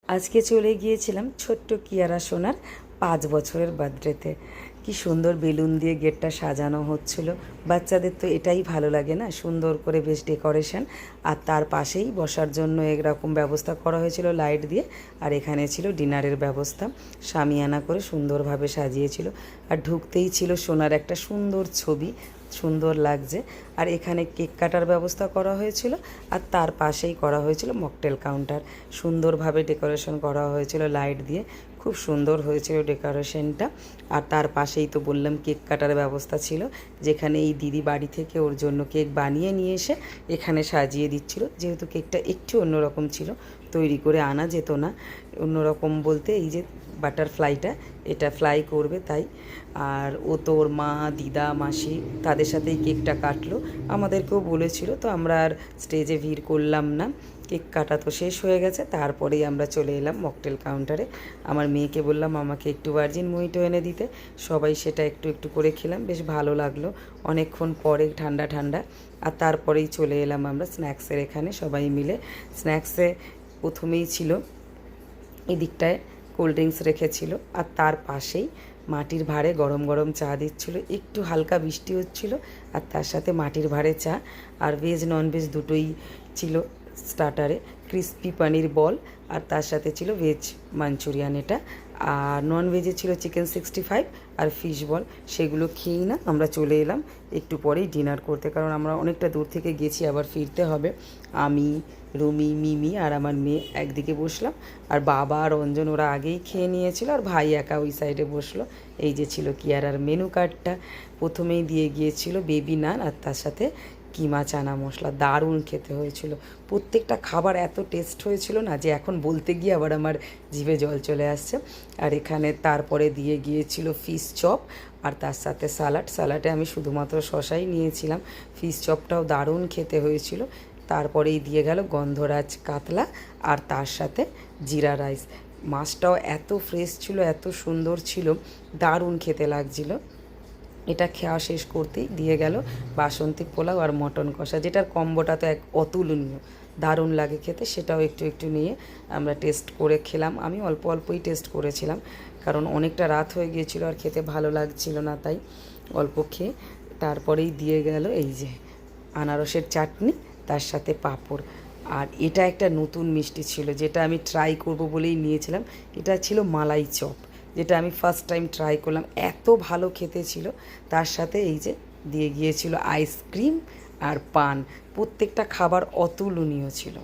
আজকে চলে গিয়েছিলাম ছোট্ট কিয়ারা সোনার 5 বছরের বার্থডেতে। কি সুন্দর বেলুন দিয়ে গেটটা সাজানো হচ্ছিল। বাচ্চাদের তো এটাই ভালো লাগে না, সুন্দর করে বেশ ডেকোরেশন। আর তার পাশেই বসার জন্য এরকম ব্যবস্থা করা হয়েছিল লাইট দিয়ে। আর এখানে ছিল ডিনারের ব্যবস্থা, শামিয়ানা করে সুন্দরভাবে সাজিয়েছিল। আর ঢুকতেই ছিল সোনার একটা সুন্দর ছবি, সুন্দর লাগছে। আর এখানে কেক কাটার ব্যবস্থা করা হয়েছিল, আর তার পাশেই করা হয়েছিল মকটেল কাউন্টার। সুন্দরভাবে ডেকোরেশন করা হয়েছিল লাইট দিয়ে, খুব সুন্দর হয়েছিল ডেকোরেশনটা। আর তার পাশেই তো বললাম কেক কাটার ব্যবস্থা ছিল, যেখানে এই দিদি বাড়ি থেকে ওর জন্য কেক বানিয়ে নিয়ে এসে এখানে সাজিয়ে দিচ্ছিল। যেহেতু কেকটা একটু অন্যরকম ছিল, তৈরি করে আনা যেত না। অন্যরকম বলতে এই যে বাটারফ্লাইটা, এটা ফ্লাই করবে তাই। আর ও তো ওর মা, দিদা, মাসি তাদের সাথেই কেকটা কাটলো। আমাদেরকেও বলেছিল, তো আমরা আর স্টেজে ভিড় করলাম না। কেক কাটা তো শেষ হয়ে গেছে, তারপরেই আমরা চলে এলাম মকটেল কাউন্টারে। আমার মেয়েকে বললাম আমাকে একটু ভার্জিন মোহিটো এনে দিতে। সবাই সেটা একটু একটু করে খেলাম, বেশ ভালো লাগলো অনেকক্ষণ পরে, ঠান্ডা ঠান্ডা। আর তারপরেই চলে এলাম আমরা স্ন্যাক্সের এখানে সবাই মিলে। স্ন্যাক্সে প্রথমেই ছিল এদিকটায় কোল্ড ড্রিঙ্কস রেখেছিল, আর তার পাশেই মাটির ভাঁড়ে গরম গরম চা দিচ্ছিল। একটু হালকা বৃষ্টি হচ্ছিল, আর তার সাথে মাটির ভাঁড়ে চা। আর ভেজ ননভেজ দুটোই ছিল স্টার্টারে। ক্রিস্পি পনির বল, আর তার সাথে ছিল ভেজ মাঞ্চুরিয়ান এটা। আর নন ভেজে ছিল চিকেন 65 আর ফিশ বল। সেগুলো খেয়েই না আমরা চলে এলাম একটু পরেই ডিনার করতে, কারণ আমরা অনেকটা দূর থেকে গেছি, আবার ফিরতে হবে। আমি, রুমি, মিমি আর আমার মেয়ে একদিকে বসলাম, আর বাবা আর রঞ্জন ওরা আগেই খেয়ে নিয়েছিল, আর ভাই একা ওই সাইডে বসলো। এই যে ছিল কিয়ারার মেনু কার্ডটা। প্রথমেই দিয়ে গিয়েছিল বেবি নান, আর তার সাথে কিমা চানা মশলা। দারুণ খেতে হয়েছিল, প্রত্যেকটা খাবার এত টেস্ট হয়েছিল না যে এখন বলতে গিয়ে আবার আমার জিভে জল চলে আসছে। আর এখানে তারপরে দিয়ে গিয়েছিল ফিশ চপ, আর তার সাথে স্যালাডে আমি শুধুমাত্র শশাই নিয়েছিলাম। ফিশ চপটাও দারুণ খেতে হয়েছিল। তারপরেই দিয়ে গেল গন্ধরাজ কাতলা, আর তার সাথে জিরা রাইস। মাছটাও এত ফ্রেশ ছিল, এত সুন্দর ছিল, দারুণ খেতে লাগছিল। এটা খাওয়া শেষ করতেই দিয়ে গেল বাসন্তী পোলাও আর মটন কষা, যেটার কম্বোটা তো এক অতুলনীয়, দারুণ লাগে খেতে। সেটাও একটু একটু নিয়ে আমরা টেস্ট করে খেলাম। আমি অল্প অল্পই টেস্ট করেছিলাম, কারণ অনেকটা রাত হয়ে গিয়েছিল আর খেতে ভালো লাগছিল না, তাই অল্প খেয়ে। তারপরেই দিয়ে গেল এই যে আনারসের চাটনি, তার সাথে পাঁপড়। আর এটা একটা নতুন মিষ্টি ছিল, যেটা আমি ট্রাই করব বলেই নিয়েছিলাম। এটা ছিল মালাই চপ, যেটা আমি ফার্স্ট টাইম ট্রাই করলাম, এত ভালো খেতে ছিল। তার সাথে এই যে দিয়ে গিয়েছিল আইসক্রিম আর পান। প্রত্যেকটা খাবার অতুলনীয় ছিল।